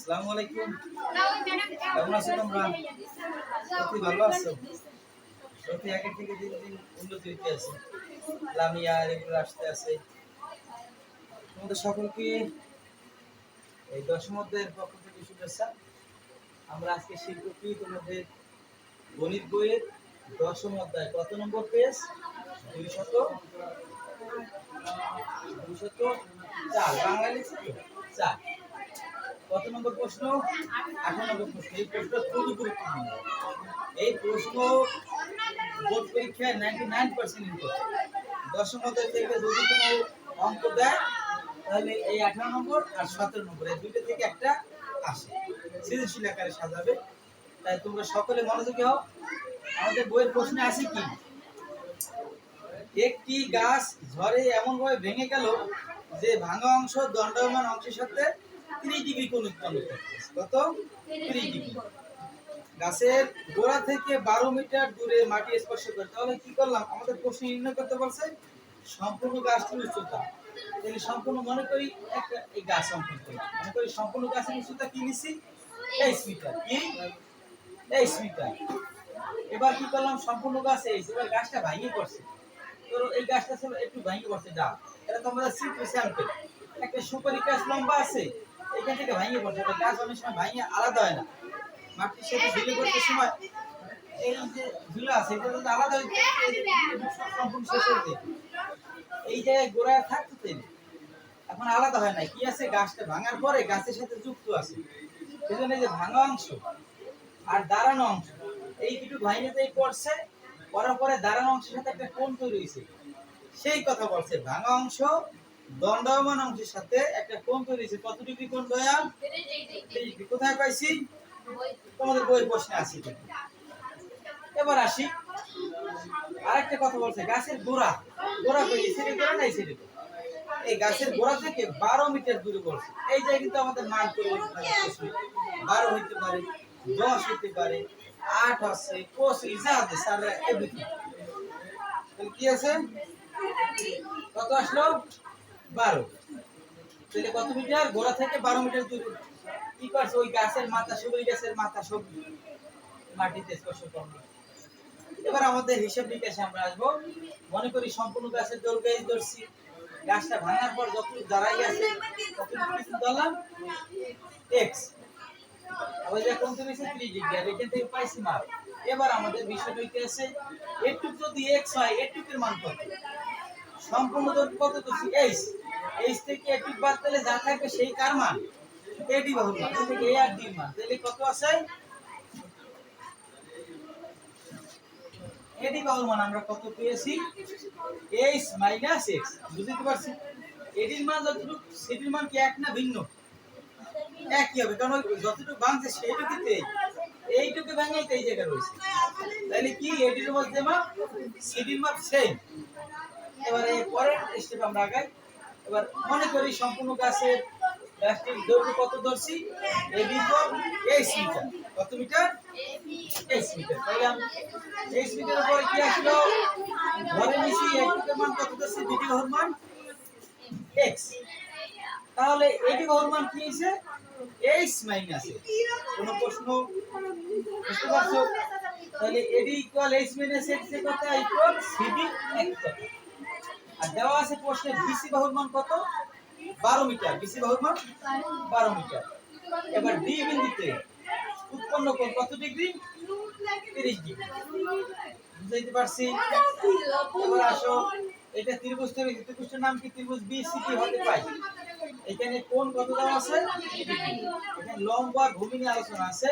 আসসালামু আলাইকুম। কেমন আছো তোমরা? সত্যি ভালো আছো? সত্যি আগের থেকে দিন দিন উন্নতি হইতে আছে। লামিয়া রেগুলার আসতে আছে। তোমাদের সকলকে এই দশম অধ্যায়ের পক্ষ থেকে শুভেচ্ছা। আমরা আজকে শিখব কি তোমাদের গণিত বইয়ের দশম অধ্যায় কত নম্বর পেজ? 204 বাংলা লিখছি তো 4। কত নম্বর প্রশ্ন? 18 নম্বর প্রশ্ন। এই প্রশ্ন খুবই গুরুত্বপূর্ণ। এই প্রশ্ন বোর্ড পরীক্ষায় 99% ইম্পর্টেন্ট। দশম অধ্যায় থেকে যদি কোনো অঙ্ক দেয় তাহলে এই 18 নম্বর আর 17 নম্বর এই দুটো থেকে একটা আসে, সৃজনশীল আকারে সাজাবে। তাই তোমরা সকলে মনোযোগী হও। আমাদের বইয়ের প্রশ্নে আছে কি? একটি গাছ ঝড়ে এমনভাবে ভেঙে গেল যে ভাঙা অংশ দণ্ডায়মান অংশের সাথে 30 ডিগ্রি কোণ উৎপন্ন করতেছে। কত? 30 ডিগ্রি। গাছের গোড়া থেকে 12 মিটার দূরে মাটি স্পর্শ করে। তাহলে কি করলাম? আমাদের প্রশ্ন নির্ণয় করতে বলছে সম্পূর্ণ গাছটির উচ্চতা। তাহলে সম্পূর্ণ মনে করি একটা এই গাছ অঙ্কন করি। মনে করি সম্পূর্ণ গাছের উচ্চতা কি নিছি? 23 মিটার। কি? 23 মিটার। এবার কি করলাম? সম্পূর্ণ গাছ এবার গাছটা ভেঙে পড়ছে। ধরো এই গাছটা ছিল একটু ভেঙে পড়ছে ডাল। এটা তো আমরা স্যাম্পল। একটা সুপারি গাছ লম্বা আছে, এখান থেকে ভেঙে পড়ছে। গাছ অনেক সময় ভেঙে আলাদা হয় না। মাটির সাথে ঝুলে পড়তে সময় এই যে ঝুলে আছে এটা যদি আলাদা হইতে সম্পূর্ণ শেষ হয়ে যেত। এই জায়গায় গোড়ায় থাকতো তেল, এখন আলাদা হয় না। কি আছে? গাছটা ভাঙার পরে গাছের সাথে যুক্ত আছে। সেজন্য এই যে ভাঙা অংশ আর দাঁড়ানো অংশ এই দুটো ভাঙেতেই পড়ছে, পড়ার পরে দাঁড়ানো অংশের সাথে একটা কোণ তৈরি হয়েছে। সেই কথা বলছে, ভাঙা অংশ দণ্ডায়মান অংশের সাথে একটা কোণ তৈরি হয়েছে। কত ডিগ্রি কোণ দয়া? 30 ডিগ্রি। কোথায় পাইছি? তোমাদের বইয়ের প্রশ্নে আছে। এবার আসি আরেকটা কথা বলছে, গাছের গোড়া কই? এসে করে না এসে এই গাছের গোড়া থেকে 12 মিটার দূরে বলছে। এই যে কিন্তু আমাদের মান পরিবর্তন হয়। 12 হইতে পারে, 10 হইতে পারে, 8 আছে, 25 যা আছে স্যার এভরিথিং। তাহলে কি আছে? কত আসলো? 12। তাহলে কত মিটার? গোড়া থেকে 12 মিটার দূরে কি করছে? ওই গাছের মাথা, সুপারি গাছের মাথা সব মাটিতে স্পর্শ করবে। এবার আমাদের হিসাব নিকাশে আমরা আসবো। মনে করি সম্পূর্ণ গাছের দৈর্ঘ্য এই ধরছি। গাছটা ভাঙার পর যতটুকু দাঁড়াই আছে ততটুকু ধরলাম এক্স। আবার যে কোণ তৈরি হয়েছে 3 ডিগ্রি, আর এখান থেকে পাইছি মান। এবার আমাদের বিষয়টা কি আছে? এটুকু যদি এক্স হয়, এটুকুর মান কত? সম্পূর্ণ দৈর্ঘ্য কত ধরছি? এইচ। এইচ থেকে এটুকু বাদ দিলে যা থাকবে সেই কার মান? এডি বাহুর মান। এই থেকে এ আর ডি মান। তাহলে কত আছে? এডি বাহুর মান আমরা কত পেয়েছি? h minus x। বুঝতে পারছি? এডির মান যতটুকু সেটির মান কি এক না ভিন্ন? একই হবে, কারণ যতটুকু ভাঙছে সেইটুকুতে এইটুকু ভাঙাই তো এই জায়গা রয়েছে। তাহলে কি এডির মধ্যে মাপ সিডির মাপ সেম। এবারে পরের স্টেপ আমরা আগাই। এবার মনে করি সম্পূর্ণ গাছের গাছটির দৈর্ঘ্য কত ধরছি? এডি ফর 8 মিটার। কত মিটার? 8 মিটার। তাহলে আমি 8 মিটারের উপর কি আসলো? ধরে নিছি এটুকুর মান কত ধরছি? ডিডি বাহুর মান x। তাহলে এডি বাহুর মান কি হইছে? h minus x। কোন প্রশ্ন বুঝতে পারছো? তাহলে এডি ইকুয়াল h মাইনাস x এর কথা ইকুয়াল সিডি x কথা। আর দেওয়া আছে প্রশ্নে বিসি বাহুর মান কত? 12 মিটার। বিসি বাহুর মান 12 মিটার। এবার ডি বিন্দুতে উৎপন্ন কোণ কত ডিগ্রি? 30 ডিগ্রি। বুঝাইতে পারছি? এবার আসো, এটা ত্রিভুজ তৈরি। ত্রিভুজের নাম কি? ত্রিভুজ বিসিডি হতে পাই। এখানে কোণ কত দেওয়া আছে? এখানে লম্ব আর ভূমি নিয়ে আলোচনা আছে।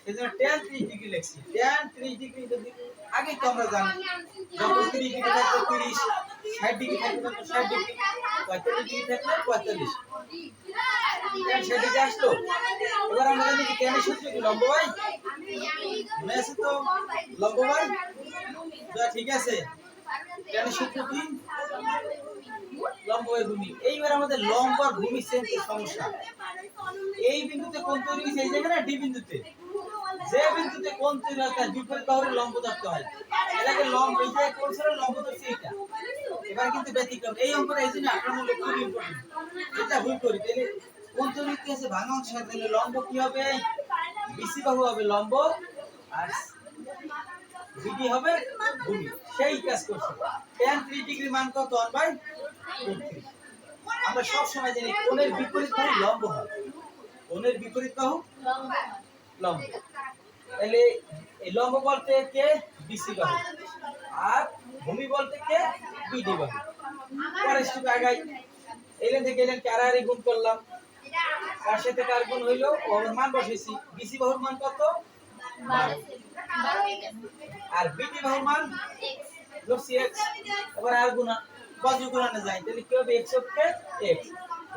এজন্য tan 30 ডিগ্রি লিখছি। tan 30 ডিগ্রি যদি আগে তো আমরা জানি যখন 30 ডিগ্রি থাকবে 30, 60 ডিগ্রি থাকবে 60 ডিগ্রি, 45 ডিগ্রি থাকলে 45। tan 60 ডিগ্রি আসলো। এবার আমরা জানি কি tan এর সূত্র কি? লম্ব বাই মনে আছে তো? লম্ব বাই ঠিক আছে। tan এর সূত্র কি? লম্ব বাই ভূমি। এইবার আমাদের লম্ব আর ভূমি সেম সমস্যা। এই বিন্দুতে কোণ তৈরি হয়েছে এই জায়গায় না ডি বিন্দুতে। যে বিন্দুতে কোণ তৈরি হয় তার বিপরীত বাহুর লম্ব ধরতে হয়। এটাকে লম্ব, এই যে কোণ ছিল লম্ব ধরছে এটা। এবার কিন্তু ব্যতিক্রম। এই অঙ্কটা এই জন্য আপনার মনে খুব ইম্পর্টেন্ট। এটা ভুল করি তাহলে কোন তরিতে আছে ভাঙা অংশের সাথে তাহলে লম্ব কি হবে? বিসি বাহু হবে লম্ব আর বিডি হবে ভূমি। সেই কাজ করছে। tan 3 ডিগ্রি মান কত? 1/√3। আমরা সব সময় জানি কোণের বিপরীত বাহু লম্ব হয়। কোণের বিপরীত বাহু লম্ব। তাহলে এই লম্ব বলতে কে? বিসি বাহু। আর ভূমি বলতে কে? বিডি বাহু। পরের স্টেপে আগাই। এলেন থেকে এলেন আর গুণ করলাম। কার সাথে কার গুণ হইলো? ওর মান বসেছি। বিসি বাহুর মান কত? 12। আর বিডি বাহুর মান ধরছি x। এবার আর গুণা বজ্র গুণানে যাই, তাহলে কি হবে? x অক্ষে x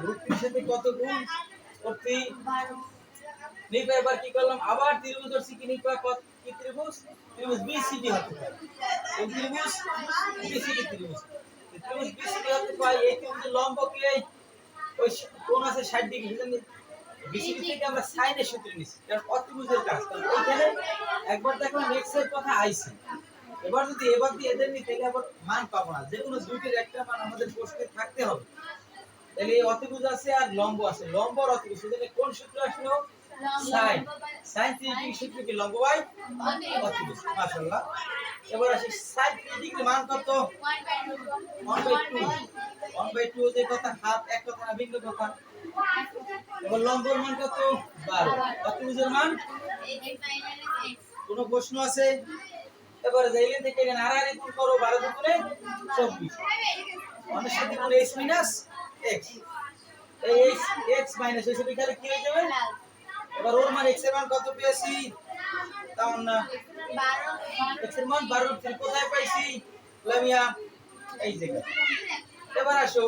√3 সাথে কত গুণ করতে? 12। নিপা এবার কি করলাম? আবার ত্রিভুজ ধরছি। কি নিপা? কত কি ত্রিভুজ? ত্রিভুজ বিসিডি হতে পারে। কোন ত্রিভুজ? বিসিডি ত্রিভুজ। ত্রিভুজ বিসিডি হতে পারে। এই ত্রিভুজের লম্ব কি? ওই কোণ আছে 60 ডিগ্রি। বুঝলেন? বিসিডি থেকে আমরা সাইনের সূত্র নিছি, কারণ অতিভুজের কাজ। কারণ এইখানে একবার দেখলাম x এর কথা আইছে। এবার যদি এবার দিয়ে এদের নিতে গেলে আবার মান পাবো না। যে কোনো দুইটির একটা মান আমাদের প্রশ্নে থাকতে হবে। তাহলে এই অতিভুজ আছে আর লম্ব আছে। লম্ব আর অতিভুজ সেখানে কোন সূত্র আসলো? সাইন। সাইন 3 ডিগ্রি সূত্র কি? লম্ব বাই অতিভুজ। মাশাআল্লাহ। এবার আসি সাইন 3 ডিগ্রি মান কত? 1/2। 1/2 যে কথা হাফ, এক কথা না ভিন্ন কথা। এবার লম্বের মান কত? 12। অতিভুজের মান? কোন প্রশ্ন আছে? এবারে যাইলেন থেকে আর গুণ করো। 12 দুগুণে 24। অনেক সাথে গুণ x মাইনাস x। এই x মাইনাস হিসেবে গেলে কি হয়ে যাবে? এবার ওর মান x এর মান কত পেয়েছি? তাও না 12। x এর মান 12 কোথায় পাইছি? লামিয়া এই জায়গা। এবার আসো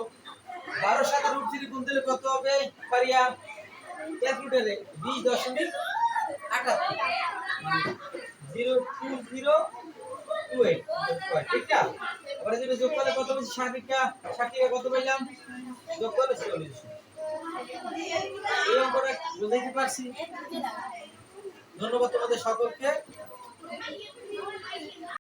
12 সাথে √3 গুণ দিলে কত হবে? পারিয়া ক্যালকুলেটরে 20.78 02028। ঠিক না? এবারে যদি যোগ করলে কত বেশি? 60 কত পেলাম? যোগ করলে 40। এই অঙ্কটা বুঝাইতে পারছি? ধন্যবাদ তোমাদের সকলকে।